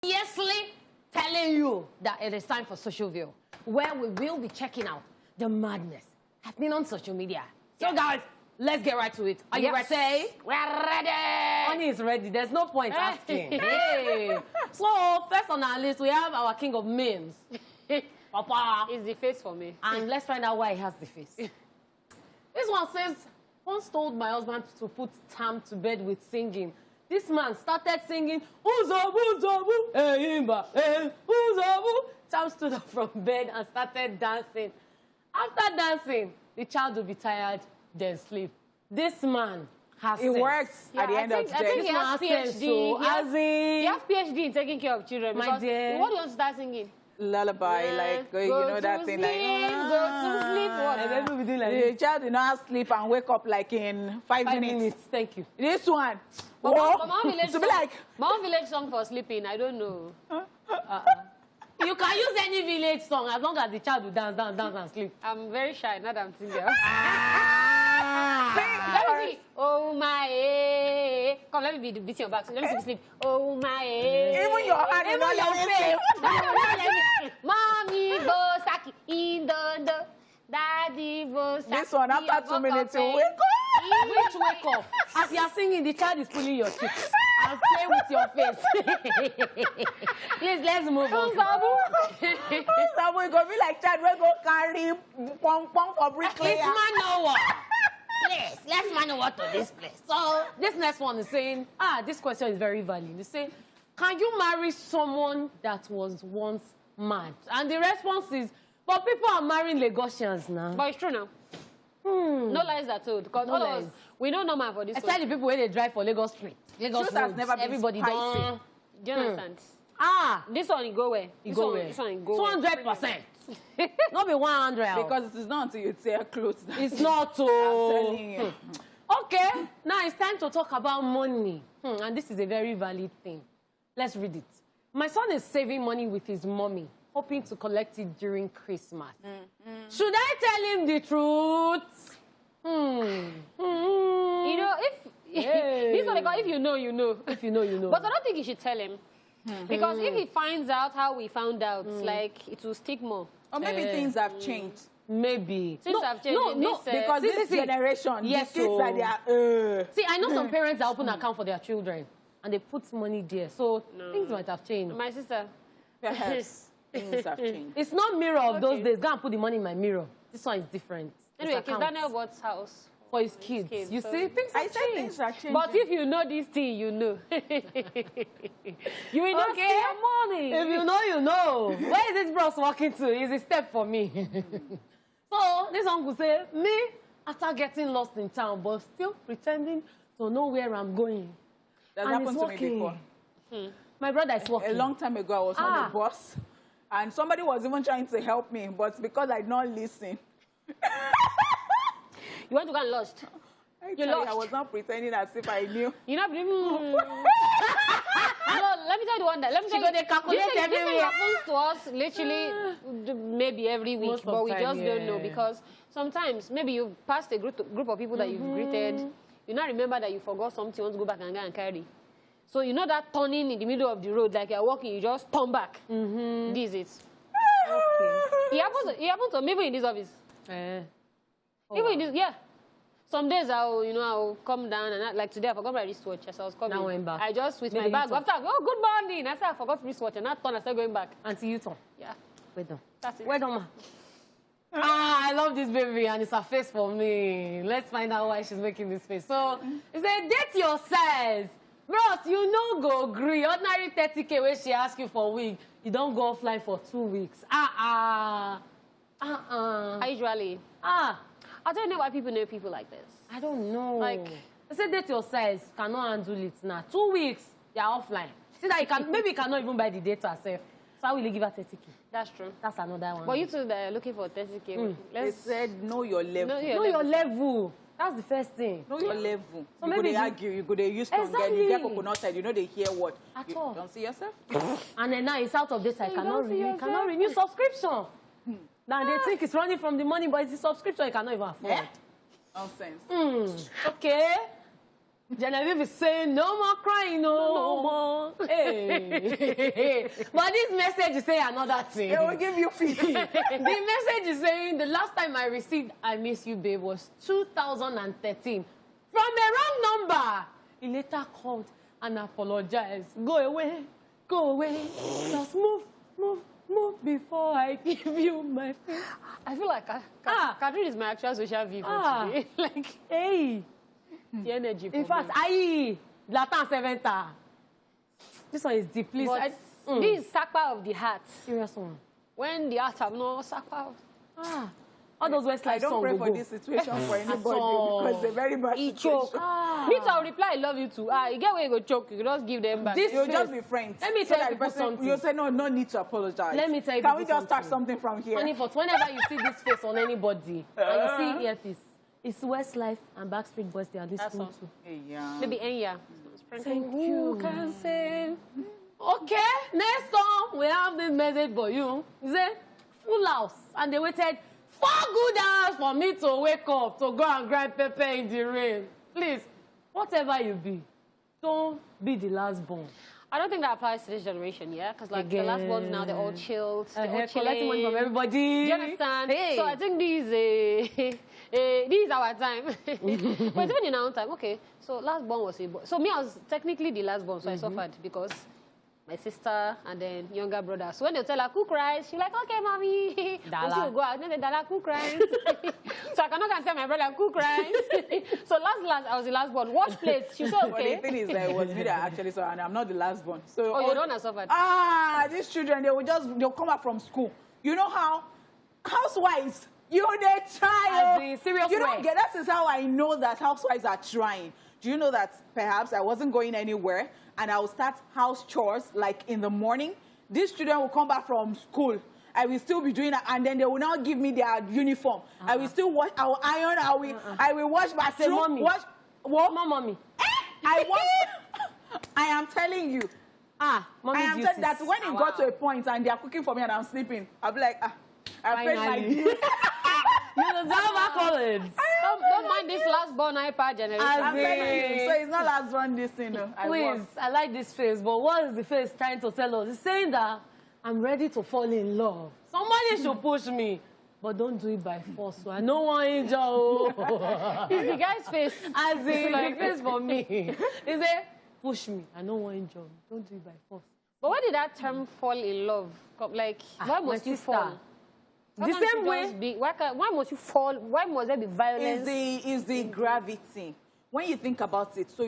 Seriously telling you that it is time for Social View, where we will be checking out the madness happening on social media. So guys, let's get right to it. Are you ready? We're ready. Honey is ready. There's no point asking. Hey. So first on our list, we have our king of memes. Papa. It's the face for me. And let's find out why he has the face. This one says, once told my husband to put Tam to bed with singing. This man started singing, Uzabu, Zabu, Imba, Uzabu. Tam stood up from bed and started dancing. After dancing, the child will be tired, then sleep. This man has sense. It works at the end of the day. I think he has PhD. He has PhD in taking care of children. My dear. What do you want to start singing? Lullaby, like, you know that thing, like, go to sleep. What? And everybody do like the child did not sleep and wake up like in 5 minutes. Thank you. This one, to be like, my own village song for sleeping, I don't know. You can use any village song as long as the child will dance, dance, dance, and sleep. I'm very shy, not that I'm single. Let me see. Oh my, eh. Come, let me be beating your back. So let me see you sleep. Oh my, eh. even your hand is not your face. Mommy Bosaki in the daddy Bosaki. This one, after 2 minutes, you wake up. Which wake up? As you are singing, the child is pulling your cheeks. And play with your face. Please, let's move on. Sabu, it's going to be like child, we go carry pong for bricklayer. It's Manoa. Please, let's Manoa to this place. So, this next one is saying, this question is very valid. It's saying, can you marry someone that was once mad? And the response is, but people are marrying Lagosians now. But it's true now. No lies are told. Because No all of lies. us, we know normal for this one. Especially people when they drive for Lagos Street. Lagos Truth has roads. never been Everybody spicy. don't. Do you understand? This This one, you go where? you go where? This one, you go where? 200%. Not be 100. Because it is not until you tear clothes. It's not to. I'm telling you. Okay, now it's time to talk about money. And this is a very valid thing. Let's read it. My son is saving money with his mommy, hoping to collect it during Christmas. Should I tell him the truth? You know, this one, if you know, you know. If you know, you know. But I don't think you should tell him. Because if he finds out how we found out, like, it will stick more. Or maybe things have changed. Maybe. Things have changed in this, Because this generation, yes, the kids that they are... See, I know some parents that open an account for their children and they put money there. So things might have changed. My sister. Perhaps things have changed. It's not mirror of those days. Go and put the money in my mirror. This one is different. Anyway, It's Kiss account Daniel bought house. for his kids. You so see, things I have said changed. things are changing. But if you know this thing, you know. You will not see your money. If you know, you know. Where is this bros walking to? It's a step for me. So this one could say, me, after getting lost in town, but still pretending to know where I'm going. That And happened it's to me working. before. My brother is working. A long time ago, I was on the bus, and somebody was even trying to help me, but because I did not listen, You want to get lost. I was not pretending as if I knew. You know, no, let me tell you the one that. Let me tell you. They calculate This thing everywhere. happens to us literally maybe every week, Most of but we time, just don't know yeah. because sometimes maybe you've passed a group of people that you've greeted. You now remember that you forgot something, you want to go back and go and carry. So you know that turning in the middle of the road, like you're walking, you just turn back. This is it. Okay. It happens to me even in this office. Even in this, yeah. Some days I'll come down and like today I forgot my wristwatch as I was coming. Now went back. I just with Maybe my bag you after good morning. I said I forgot wristwatch and I turned and started going back. Until you turn. Yeah, Well done. that's it. Well done, ma. I love this baby and it's a face for me. Let's find out why she's making this face. So, it said, date yourself. Bros, you know go agree. Ordinary 30K where she ask you for a week. You don't go offline for 2 weeks. Usually, I don't know why people know people like this. I don't know. Like, I said date yourself. Cannot handle it now. 2 weeks, you're offline. See that you can, maybe you cannot even buy the data herself. So how will you give her 30K? That's true. That's another one. But you two that are looking for 30K. They said, know your level. know your level. That's the first thing. Know your level. So you maybe go they argue, you go they use tongue, Exactly. you get coconut side, you know they hear what. At You all. don't see yourself? And then now it's out of data. You You don't see cannot yourself. renew subscription. Now they think it's running from the money, but it's the subscription you cannot even afford. Nonsense. Okay. Genevieve is saying, no more crying, no more. Hey. But this message is saying another thing. They will give you 50. The message is saying the last time I received I miss you, babe, was 2013. From a wrong number. He later called and apologized. Go away. Just move before I give you my face. I feel like Catherine is my actual social view for today. Like, hey. The energy. In fact, Latan Seventa. This one is deep. Please. This is Sakpa of the heart. Serious one. When the heart have no Sakpa. All those Westlife I don't pray for this situation for anybody because they're very bad situation. Me too, I'll reply, I love you too. You get where you go choke, you just give them back. You'll just be friends. Let me tell you something. You'll say, no need to apologize. Let me tell you Can we just start something from here? Honey, whenever you see this face on anybody, and you see earpiece, it's Westlife and Backstreet Boys, they are listening to. Yeah. Maybe Enya. Thank you. Can say. Okay, next song, we have this message for you. It's a full house, and they waited 4 good hours for me to wake up to go and grind pepper in the rain. Please, whatever you be, don't be the last born. I don't think that applies to this generation, yeah? Because like the last ones now, they're all chilled. They're all collecting money from everybody. Do you understand? Hey. So I think this is our time. But even in our own time, okay. So last born was so me, I was technically the last born, so I suffered because my sister and then younger brother. So when they tell her who cries, she's like, okay, mommy. Dala. She will go out and then Dala who cries. So I cannot tell my brother who cries. So last I was the last born. Wash plates. She said okay. But the thing is that it was me that actually saw, and I'm not the last born. So you don't have suffered. These children, they'll come back from school. You know how housewives, they try. As the serious you don't way. get that is how I know that housewives are trying. Do you know that perhaps I wasn't going anywhere and I will start house chores like in the morning? These children will come back from school. I will still be doing that, and then they will now give me their uniform. I will still wash. I will iron. I will wash my Say, mommy. Wash. What? No, mommy. I am telling you. Mommy. I am telling that when it got to a point and they are cooking for me and I'm sleeping, I'll be like, I paid my dues. You deserve accolades. Don't mind this last born iPad generation. I'm telling you. So it's not last one this thing. Please, I like this face, but what is the face trying to tell us? It's saying that I'm ready to fall in love. Somebody should push me, but don't do it by force. So I don't want to injure. It's the guy's face. As in, the face for me. He said, push me. I don't want to injure. Don't do it by force. But why did that term fall in love come? Like, why must you fall? The same way. Why must you fall? Why must there be violence? Is the gravity. When you think about it, so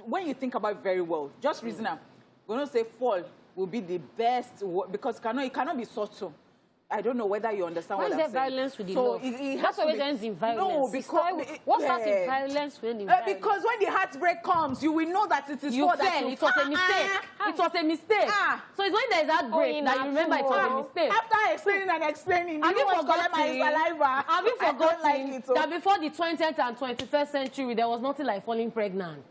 when you think about it very well, just reason I'm going to say fall will be the best because it cannot be subtle. I don't know whether you understand what I'm saying. Why is there violence with the love? That's always ends in violence. No, because... What starts in violence will end in violence? Because when the heartbreak comes, you will know that it is you for fell. that It was a mistake. It was a mistake. So it's when there's heartbreak that you remember it was a mistake. After explaining and explaining, have you forgotten my saliva? Have you forgotten like that before the 20th and 21st century, there was nothing like falling pregnant?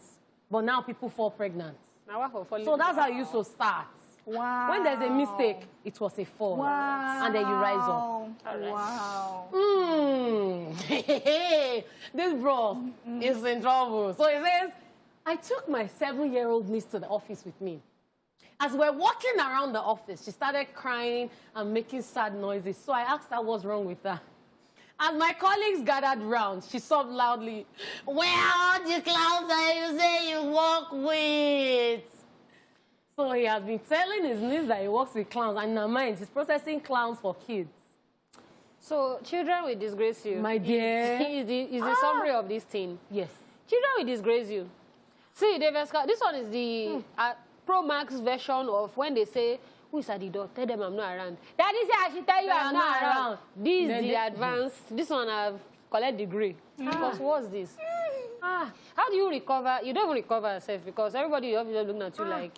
But now people fall pregnant. So that's how you used to start. Wow. When there's a mistake, it was a fall. Wow. And then you rise up. Wow. This bro is in trouble. So he says, I took my 7-year-old niece to the office with me. As we're walking around the office, she started crying and making sad noises. So I asked her what's wrong with her. As my colleagues gathered round, she sobbed loudly. Where are the clowns that you say you work with? So he has been telling his niece that he works with clowns, and in her mind, he's processing clowns for kids. So children will disgrace you. My dear. Is the summary of this thing. Yes. Children will disgrace you. See, this one is the Pro Max version of when they say, who is at the door? Tell them I'm not around. Daddy say I should tell you I'm not around. This is the advanced. This one I've collected degree. Because what's this? How do you recover? You don't even recover yourself because everybody in the office is looking at you like...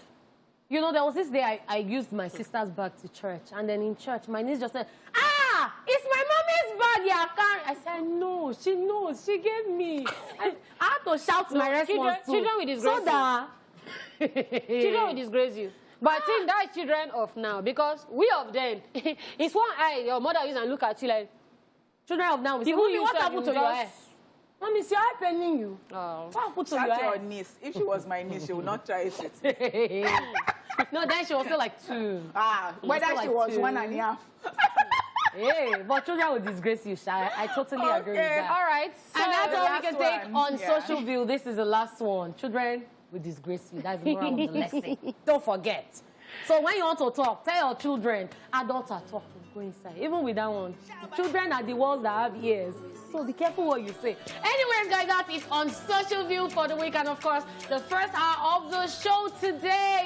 You know, there was this day I used my sister's bag to church. And then in church, my niece just said, it's my mommy's bag. Yeah, I said, no, she knows. She gave me. I had to shout my response children will disgrace you. Children will disgrace you. But I think that's children of now. Because we of them, it's one eye your mother used and look at you like... Children of now, what happened to your hair? Mommy, see, I penning you. Oh. Why put on your That's your head? niece. If she was my niece, she would not try it. No, then she was still like 2. Whether still she like was 2. 1.5. Hey, but children will disgrace you, Sha. I totally agree with that. All right. So And that's all we last can take one. on Yeah. Social View. This is the last one. Children will disgrace you. That's the moral of the lesson. Don't forget. So when you want to talk, tell your children, adults are talking. Go inside. Even with that one. Children are the ones that have ears. So be careful what you say. Anyways, guys, that's it on Social View for the week. And of course, the first hour of the show today.